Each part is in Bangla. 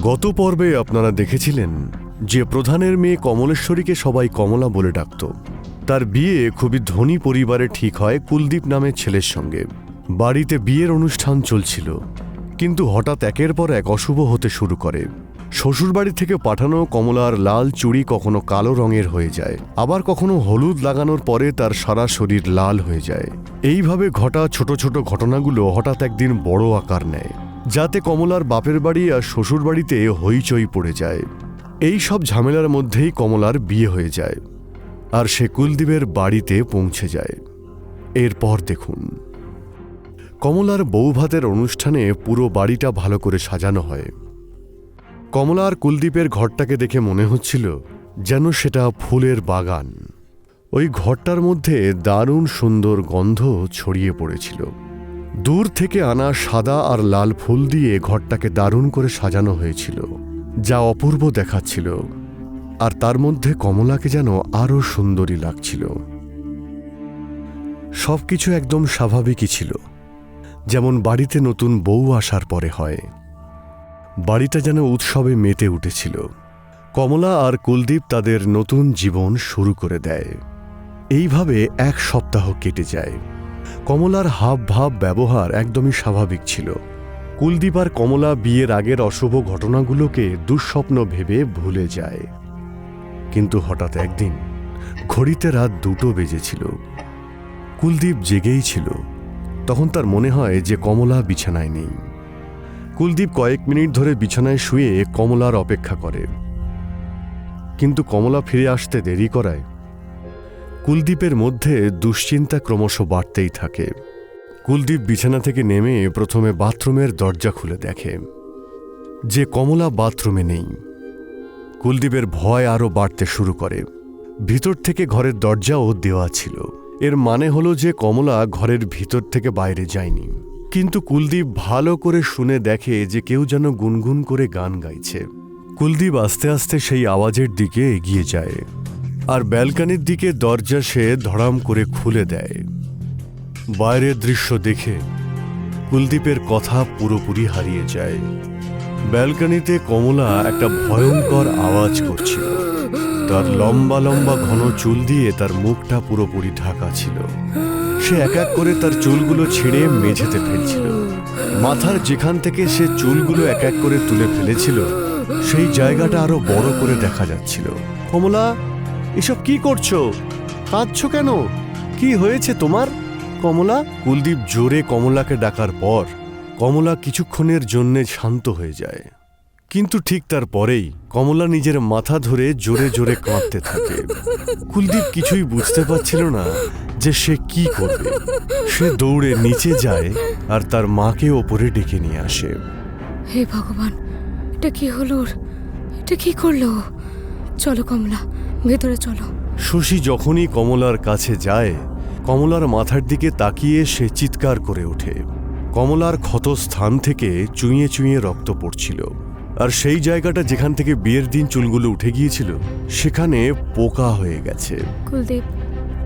গত পর্বে আপনারা দেখেছিলেন যে প্রধানের মেয়ে কমলেশ্বরীকে সবাই কমলা বলে ডাকত। তার বিয়ে খুবই ধনী পরিবারে ঠিক হয় কুলদীপ নামের ছেলের সঙ্গে। বাড়িতে বিয়ের অনুষ্ঠান চলছিল, কিন্তু হঠাৎ একের পর এক অশুভ হতে শুরু করে। শ্বশুরবাড়ি থেকে পাঠানো কমলার লাল চুড়ি কখনো কালো রঙের হয়ে যায়, আবার কখনো হলুদ লাগানোর পরে তার সারা শরীর লাল হয়ে যায়। এইভাবে ঘটা ছোট ছোট ঘটনাগুলো হঠাৎ একদিন বড় আকার নেয়, যাতে কমলার বাপের বাড়ি আর শ্বশুরবাড়িতে হইচই পড়ে যায়। এই সব ঝামেলার মধ্যেই কমলার বিয়ে হয়ে যায় আর সে কুলদীপের বাড়িতে পৌঁছে যায়। এরপর দেখুন, কমলার বৌভাতের অনুষ্ঠানে পুরো বাড়িটা ভালো করে সাজানো হয়। কমলা আর কুলদীপের ঘরটাকে দেখে মনে হচ্ছিল যেন সেটা ফুলের বাগান। ওই ঘরটার মধ্যে দারুণ সুন্দর গন্ধ ছড়িয়ে পড়েছিল। দূর থেকে আনা সাদা আর লাল ফুল দিয়ে ঘরটাকে দারুণ করে সাজানো হয়েছিল, যা অপূর্ব দেখাচ্ছিল। আর তার মধ্যে কমলাকে যেন আরও সুন্দরী লাগছিল। সবকিছু একদম স্বাভাবিকই ছিল, যেমন বাড়িতে নতুন বউ আসার পরে হয়। বাড়িটা যেন উৎসবে মেতে উঠেছিল। কমলা আর কুলদীপ তাদের নতুন জীবন শুরু করে দেয়। এইভাবে এক সপ্তাহ কেটে যায়। কমলার হাব ভাব ব্যবহার একদমই স্বাভাবিক ছিল। কুলদীপ আর কমলা বিয়ের আগের অশুভ ঘটনাগুলোকে দুঃস্বপ্ন ভেবে ভুলে যায়। কিন্তু হঠাৎ একদিন ঘড়িতে রাত 2টো বেজেছিল। কুলদীপ জেগেই ছিল। তখন তার মনে হয় যে কমলা বিছানায় নেই। কুলদীপ কয়েক মিনিট ধরে বিছানায় শুয়ে কমলার অপেক্ষা করে, কিন্তু কমলা ফিরে আসতে দেরি করায় কুলদীপের মধ্যে দুশ্চিন্তা ক্রমশ বাড়তেই থাকে। কুলদীপ বিছানা থেকে নেমে প্রথমে বাথরুমের দরজা খুলে দেখে যে কমলা বাথরুমে নেই। কুলদীপের ভয় আরও বাড়তে শুরু করে। ভিতর থেকে ঘরের দরজাও দেওয়া ছিল। এর মানে হলো যে কমলা ঘরের ভিতর থেকে বাইরে যায়নি। কিন্তু কুলদীপ ভালো করে শুনে দেখে যে কেউ যেন গুনগুন করে গান গাইছে। কুলদীপ আস্তে আস্তে সেই আওয়াজের দিকে এগিয়ে যায় আর ব্যালকনির দিকে দরজা সে ধড়াম করে খুলে দেয়। বাইরের দৃশ্য দেখে কুলদীপের কথা পুরোপুরি হারিয়ে যায়। ব্যালকনিতে কমলা একটা ভয়ঙ্কর আওয়াজ করছিল। তার লম্বা লম্বা ঘন চুল দিয়ে তার মুখটা পুরোপুরি ঢাকা ছিল। সে এক এক করে তার চুলগুলো ছিঁড়ে মেঝেতে ফেলছিল। মাথার যেখান থেকে সে চুলগুলো এক এক করে তুলে ফেলেছিল সেই জায়গাটা আরো বড় করে দেখা যাচ্ছিল। কমলা, এসব কি করছো? কাঁদছো কেন? কি হয়েছে তোমার? কমলা। কুলদীপ জোরে কমলাকে ডাকার পর কমলা কিছুক্ষণের জন্যে শান্ত হয়ে যায়। কিন্তু ঠিক তার পরেই কমলা নিজের মাথা ধরে জোরে জোরে কাঁদতে থাকে। কুলদীপ কিছুই বুঝতে পারছিল না যে সে কি করবে। সে দৌড়ে নিচে যায় আর তার মাকে ওপরে ডেকে নিয়ে আসে। হে ভগবান, এটা কি হলো? এটা কি করলো? চলো কমলা, ভেতরে চলো। শশী যখনই কমলার কাছে যায়, কমলার মাথার দিকে তাকিয়ে সে চিৎকার করে ওঠে। কমলার ক্ষত স্থান থেকে চুঁইয়ে চুঁইয়ে রক্ত পড়ছিল, আর সেই জায়গাটা যেখান থেকে বিয়ের দিন চুলগুলো উঠে গিয়েছিল সেখানে পোকা হয়ে গেছে। কুলদীপ,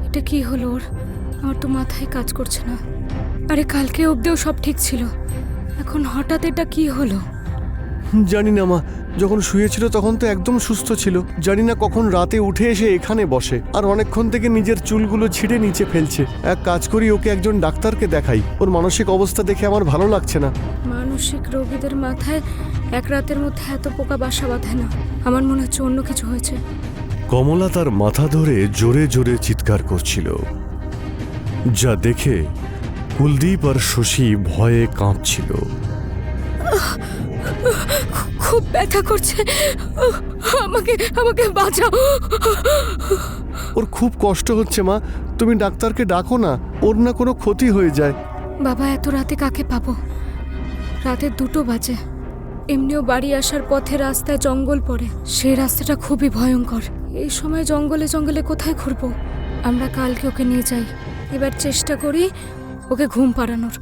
এটা কি হলো ওর? আমার তো মাথায় কাজ করছে না। আরে কালকে অবধিও সব ঠিক ছিল, এখন হঠাৎ এটা কি হলো? জানি না মা, যখন শুয়েছিল তখন তো একদম সুস্থ ছিল। জানি না কখন রাতে উঠে এসে এখানে বসে আর অনেকক্ষণ থেকে নিজের চুলগুলো ছিঁড়ে নিচে ফেলছে। এক কাজ করি, ওকে একজন ডাক্তারকে দেখাই। ওর মানসিক অবস্থা দেখে আমার ভালো লাগছে না। মানসিক রোগীদের মাথায় এক রাতের মধ্যে এত পোকা বাসা বাঁধে না। আমার মনে হচ্ছে অন্য কিছু হয়েছে। কমলা তার মাথা ধরে জোরে জোরে চিৎকার করছিল, যা দেখে কুলদীপ আর শশী ভয়ে কাঁপছিল। খুব ব্যথা করছে, আমাকে আমাকে বাঁচাও। ওর খুব কষ্ট হচ্ছে মা, তুমি ডাক্তারকে ডাকো না, ওর না কোনো ক্ষতি হয়ে যায়। বাবা, এত রাতে কাকে পাবো? রাতে 2টো বাজে। এমনিও বাড়ি আসার পথে রাস্তায় জঙ্গল পড়ে, সেই রাস্তাটা খুবই ভয়ঙ্কর। এই সময় জঙ্গলে জঙ্গলে কোথায় ঘুরবো? আমরা কালকে ওকে নিয়ে যাই। এবার চেষ্টা করি ওকে ঘুম পাড়ানোর।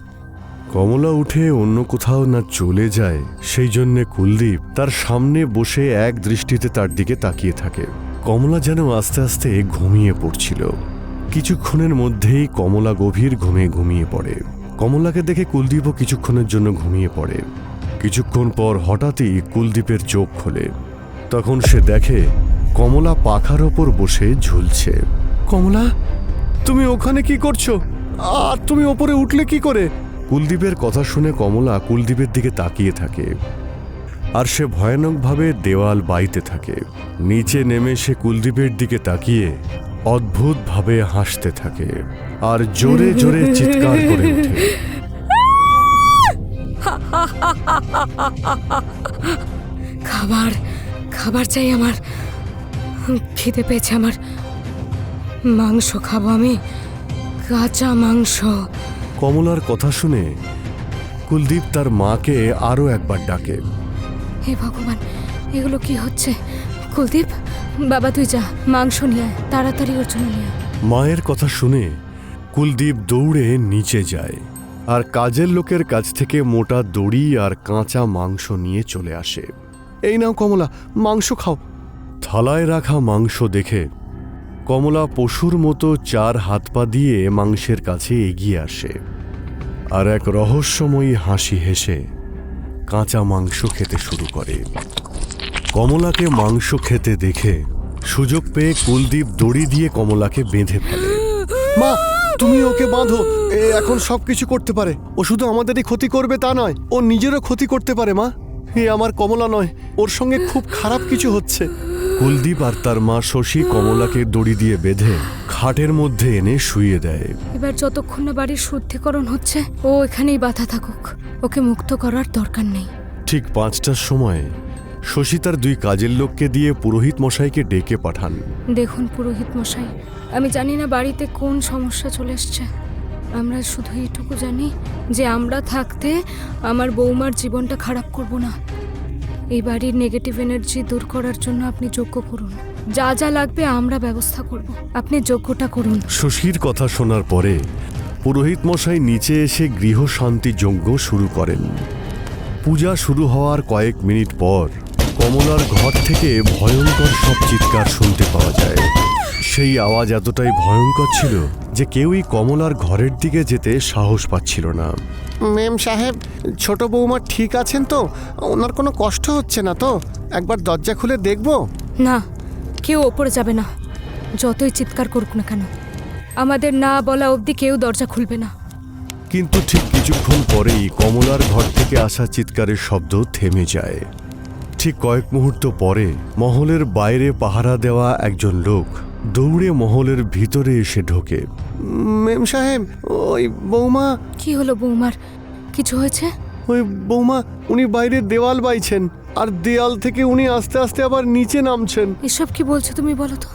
কমলা উঠে অন্য কোথাও না চলে যায়, সেই জন্যে কুলদীপ তার সামনে বসে এক দৃষ্টিতে তার দিকে তাকিয়ে থাকে। কমলা যেন আস্তে আস্তে ঘুমিয়ে পড়ছিল। কিছুক্ষণের মধ্যেই কমলা গভীর ঘুমে ঘুমিয়ে পড়ে। কমলাকে দেখে কুলদীপও কিছুক্ষণের জন্য ঘুমিয়ে পড়ে। কিছুক্ষণ পর হঠাৎই কুলদীপের চোখ খোলে। তখন সে দেখে কমলা পাখার ওপর বসে ঝুলছে। কমলা, তুমি ওখানে কি করছো? আর তুমি ওপরে উঠলে কি করে? কুলদীপের কথা শুনে কমলা কুলদীপের দিকে তাকিয়ে থাকে, আর সে ভয়ানকভাবে দেওয়াল বাইতে থাকে। নিচে নেমে সে কুলদীপের দিকে তাকিয়ে অদ্ভুতভাবে হাসতে থাকে আর জোরে জোরে চিৎকার করে ওঠে। খাবার খাবার চাই আমার, খিদে পেয়েছে আমার। মাংস খাবো আমি, কাঁচা মাংস। কমলার কথা শুনে কুলদীপ তার মাকে আরও একবার ডাকে। হে ভগবান, এগুলো কি হচ্ছে? কুলদীপ, বাবা তুই যা, মাংস নিয়ে আয়, তাড়াতাড়ি ওর জন্য নিয়ে আয়। মায়ের কথা শুনে কুলদীপ দৌড়ে নিচে যায় আর কাজের লোকের কাছ থেকে মোটা দড়ি আর কাঁচা মাংস নিয়ে চলে আসে। এই নাও কমলা, মাংস খাও। থালায় রাখা মাংস দেখে কমলা পশুর মতো 4 হাত পা দিয়ে মাংসের কাছে এগিয়ে আসে আর এক রহস্যময়ী হাসি হেসে কাঁচা মাংস খেতে শুরু করে। কমলাকে মাংস খেতে দেখে সুযোগ পেয়ে কুলদীপ দড়ি দিয়ে কমলাকে বেঁধে ফেলে। মা, তুমি ওকে বাঁধো, এখন সবকিছু করতে পারে। ও শুধু আমাদেরই ক্ষতি করবে তা নয়, ও নিজেরও ক্ষতি করতে পারে। মা, এ আমার কমলা নয়, ওর সঙ্গে খুব খারাপ কিছু হচ্ছে। কুলদীপ আর তার মা শশী কমলাকে দড়ি দিয়ে বেঁধে খাটের মধ্যে এনে শুইয়ে দেয়। এবার যতক্ষণ না বাড়ির শুদ্ধিকরণ হচ্ছে, ও এখানেই বাধা থাকুক, ওকে মুক্ত করার দরকার নেই। ঠিক 5টার সময় শশী তার 2 কাজের লোককে দিয়ে পুরোহিত মশাইকে ডেকে পাঠান। দেখুন পুরোহিত মশাই, আমি জানি না বাড়িতে কোন সমস্যা চলে এসছে। আমরা শুধু এইটুকু জানি যে আমরা থাকতে আমার বৌমার জীবনটা খারাপ করব না। এই বাড়ির নেগেটিভ এনার্জি দূর করার জন্য আপনি যজ্ঞ করুন, যা যা লাগবে আমরা ব্যবস্থা করব, আপনি যজ্ঞটা করুন। শশীর কথা শোনার পরে পুরোহিত মশাই নিচে এসে গৃহশান্তি যজ্ঞ শুরু করেন। পূজা শুরু হওয়ার কয়েক মিনিট পর কমলার ঘর থেকে ভয়ঙ্কর সব চিৎকার শুনতে পাওয়া যায়। সেই আওয়াজ এতটাই ভয়ঙ্কর ছিল যে কেউই কমলার ঘরের দিকে যেতে সাহস পাচ্ছিল না। মেম সাহেব, ছোট বৌমা ঠিক আছেন তো? ওনার কোনো কষ্ট হচ্ছে না তো? একবার দরজা খুলে দেখব? না, কেউ ওপরে যাবে না, যতই চিৎকার করুক না কেন। আমাদের না বলা অবধি কেউ দরজা খুলবে না। কিন্তু ঠিক কিছুক্ষণ পরেই কমলার ঘর থেকে আসা চিৎকারের শব্দ থেমে যায়। ঠিক কয়েক মুহূর্ত পরে মহলের বাইরে পাহারা দেওয়া একজন লোক দৌড়ে মহলের ভিতরে এসে ঢোকে। মেম সাহেব, ওই বৌমা, কি হলো বৌমার? কিছু হয়েছে? ওই বৌমা, উনি বাইরে দেওয়াল বাইছেন, আর দেওয়াল থেকে উনি আস্তে আস্তে আবার নিচে নামছেন। এসব কি বলছো তুমি? বলো তো।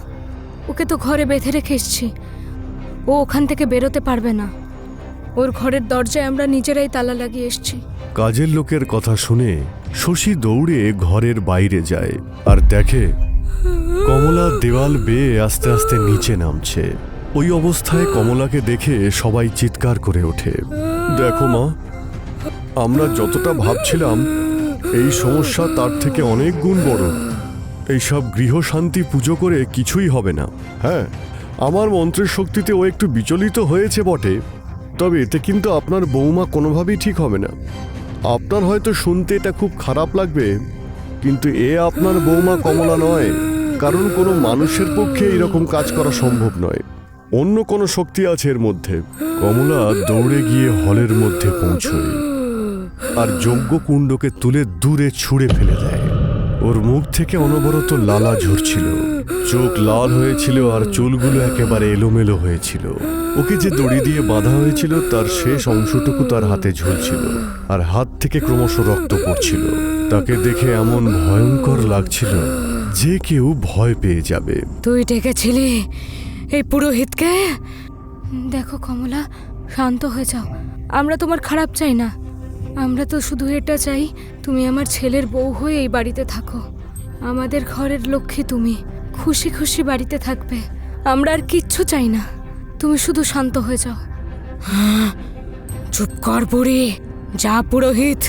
ওকে তো ঘরে বেঁধে রেখে এসছি, ও ওখান থেকে বেরোতে পারবে না। ওর ঘরের দরজায় আমরা নিজেরাই তালা লাগিয়ে এসছি। কাজের লোকের কথা শুনে শশী দৌড়ে ঘরের বাইরে যায় আর দেখে কমলা দেওয়াল বেয়ে আস্তে আস্তে নিচে নামছে। ওই অবস্থায় কমলাকে দেখে সবাই চিৎকার করে ওঠে। দেখো মা, আমরা যতটা ভাবছিলাম এই সমস্যা তার থেকে অনেক গুণ বড়। এইসব গৃহশান্তি পুজো করে কিছুই হবে না। হ্যাঁ, আমার মন্ত্রের শক্তিতে ও একটু বিচলিত হয়েছে বটে, তবে এতে কিন্তু আপনার বৌমা কোনোভাবেই ঠিক হবে না। আপনার হয়তো শুনতে এটা খুব খারাপ লাগবে, কিন্তু এ আপনার বৌমা কমলা নয়, কারণ কোনো মানুষের পক্ষে এরকম কাজ করা সম্ভব নয়। অন্য কোনো শক্তি আছে এর মধ্যে। কমলা দৌড়ে গিয়ে হলের মধ্যে পৌঁছয় আর যজ্ঞকুণ্ডকে তুলে দূরে ছুঁড়ে ফেলে দেয়। ওর মুখ থেকে অনবরত লালা ঝরছিল, চোখ লাল হয়েছিল আর চুলগুলো একেবারে এলোমেলো হয়েছিল। ওকে যে দড়ি দিয়ে বাঁধা হয়েছিল তার শেষ অংশটুকু তার হাতে ঝুলছিল আর হাত থেকে ক্রমশ রক্ত পড়ছিল। তাকে দেখে এমন ভয়ঙ্কর লাগছিল যে কেউ ভয় পেয়ে যাবে। তুই ডেকেছিলি এই পুরোহিতকে? দেখো কমলা, শান্ত হয়ে যাও। আমরা তোমার খারাপ চাই না, আমরা তো শুধু এটা চাই তুমি আমার ছেলের বউ হয়ে এই বাড়িতে থাকো। আমাদের ঘরের লক্ষ্মী তুমি, খুশি খুশি বাড়িতে থাকবে। আমরা আর কিচ্ছু চাই না, তুমি শুধু শান্ত হয়ে যাও। চুপ কর বুড়ি, যা পুরোহিত,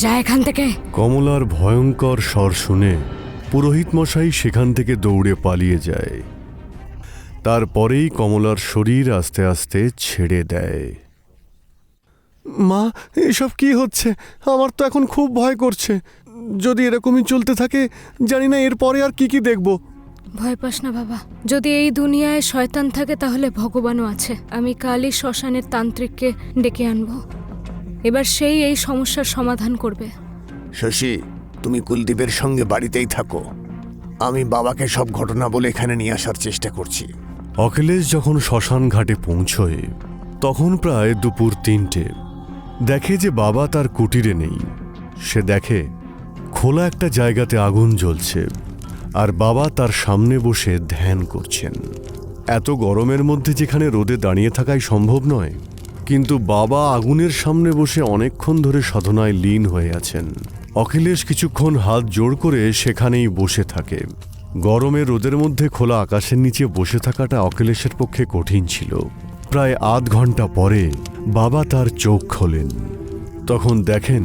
যা এখান থেকে। কমলার ভয়ঙ্কর স্বর শুনে পুরোহিত মশাই সেখান থেকে দৌড়ে পালিয়ে যায়। তারপরেই কমলার শরীর আস্তে আস্তে ছেড়ে দেয়। মা, এসব কি হচ্ছে? আমার তো এখন খুব ভয় করছে। যদি এরকমই চলতে থাকে, জানি না এরপরে আর কি কি দেখব। ভয় পাস না বাবা, যদি এই দুনিয়ায় শয়তান থাকে তাহলে ভগবানও আছে। আমি কালই শ্মশানের তান্ত্রিককে ডেকে আনবো, এবার সেই এই সমস্যার সমাধান করবে। শশী, তুমি কুলদীপের সঙ্গে বাড়িতেই থাকো। আমি বাবাকে সব ঘটনা বলে এখানে নিয়ে আসার চেষ্টা করছি। অখিলেশ যখন শ্মশান ঘাটে পৌঁছয় তখন প্রায় দুপুর 3টে। দেখে যে বাবা তার কুটিরে নেই। সে দেখে খোলা একটা জায়গাতে আগুন জ্বলছে আর বাবা তার সামনে বসে ধ্যান করছেন। এত গরমের মধ্যে যেখানে রোদে দাঁড়িয়ে থাকাই সম্ভব নয়, কিন্তু বাবা আগুনের সামনে বসে অনেকক্ষণ ধরে সাধনায় লীন হয়ে আছেন। অখিলেশ কিছুক্ষণ হাত জোড় করে সেখানেই বসে থাকে। গরমে রোদের মধ্যে খোলা আকাশের নিচে বসে থাকাটা অখিলেশের পক্ষে কঠিন ছিল। প্রায় আধ ঘন্টা পরে বাবা তার চোখ খোলেন। তখন দেখেন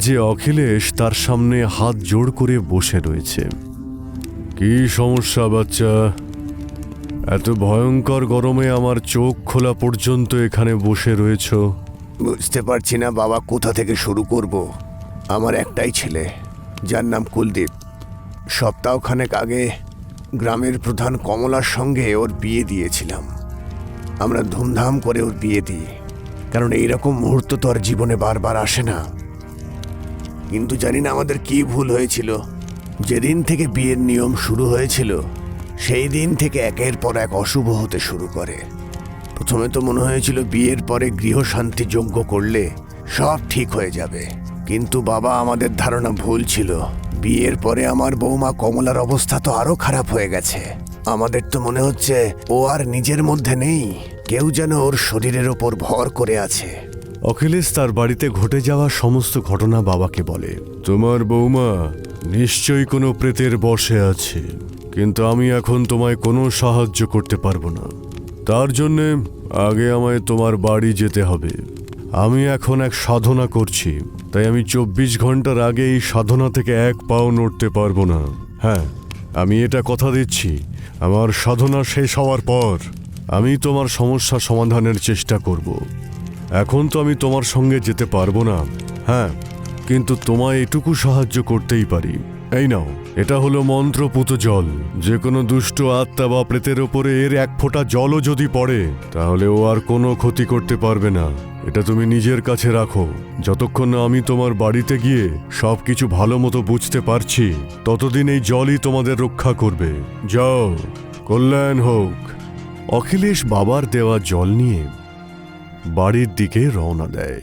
যে অখিলেশ তার সামনে হাত জোড় করে বসে রয়েছে। কি সমস্যা বাচ্চা? এত ভয়ঙ্কর গরমে আমার চোখ খোলা পর্যন্ত এখানে বসে রয়েছ? বুঝতে পারছি না বাবা, কোথা থেকে শুরু করব। আমার একটাই ছেলে, যার নাম কুলদীপ। সপ্তাহখানেক আগে গ্রামের প্রধান কমলার সঙ্গে ওর বিয়ে দিয়েছিলাম। আমরা ধুমধাম করে ওর বিয়ে দিই, কারণ এইরকম মুহূর্ত তো আর জীবনে বারবার আসে না। কিন্তু জানি না আমাদের কি ভুল হয়েছিল। যেদিন থেকে বিয়ের নিয়ম শুরু হয়েছিল সেই দিন থেকে একের পর এক অশুভ হতে শুরু করে। প্রথমে তো মনে হয়েছিল বিয়ের পরে গৃহশান্তি যজ্ঞ করলে সব ঠিক হয়ে যাবে, কিন্তু বাবা, আমাদের ধারণা ভুল ছিল। বিয়ের পরে আমার বৌমা কমলার অবস্থা তো আরো খারাপ হয়ে গেছে। আমাদের তো মনে হচ্ছে ও আর নিজের মধ্যে নেই, কেউ যেন ওর শরীরের ওপর ভর করে আছে। অখিলেশ তার বাড়িতে ঘটে যাওয়া সমস্ত ঘটনা বাবাকে বলে। তোমার বৌমা নিশ্চয়ই কোনো প্রেতের বশে আছে, কিন্তু আমি এখন তোমায় কোনো সাহায্য করতে পারবো না। তার জন্যে আগে আমায় তোমার বাড়ি যেতে হবে। আমি এখন এক সাধনা করছি, তাই আমি 24 ঘন্টার আগে এই সাধনা থেকে এক পাও নড়তে পারবো না। হ্যাঁ, আমি এটা কথা দিচ্ছি, আমার সাধনা শেষ হওয়ার পর আমি তোমার সমস্যা সমাধানের চেষ্টা করব। এখন তো আমি তোমার সঙ্গে যেতে পারবো না। হ্যাঁ, কিন্তু তোমায় এটুকু সাহায্য করতেই পারি। এই নাও, এটা হলো মন্ত্রপুত জল। যে কোনো দুষ্ট আত্মা বা প্রেতের ওপরে এর এক ফোঁটা জলও যদি পড়ে তাহলে ও আর কোনো ক্ষতি করতে পারবে না। এটা তুমি নিজের কাছে রাখো। যতক্ষণ না আমি তোমার বাড়িতে গিয়ে সবকিছু ভালো মতো বুঝতে পারছি, ততদিন এই জলই তোমাদের রক্ষা করবে। যাও, কল্যাণ হোক। অখিলেশ বাবার দেওয়া জল নিয়ে বাড়ির দিকে রওনা দেয়।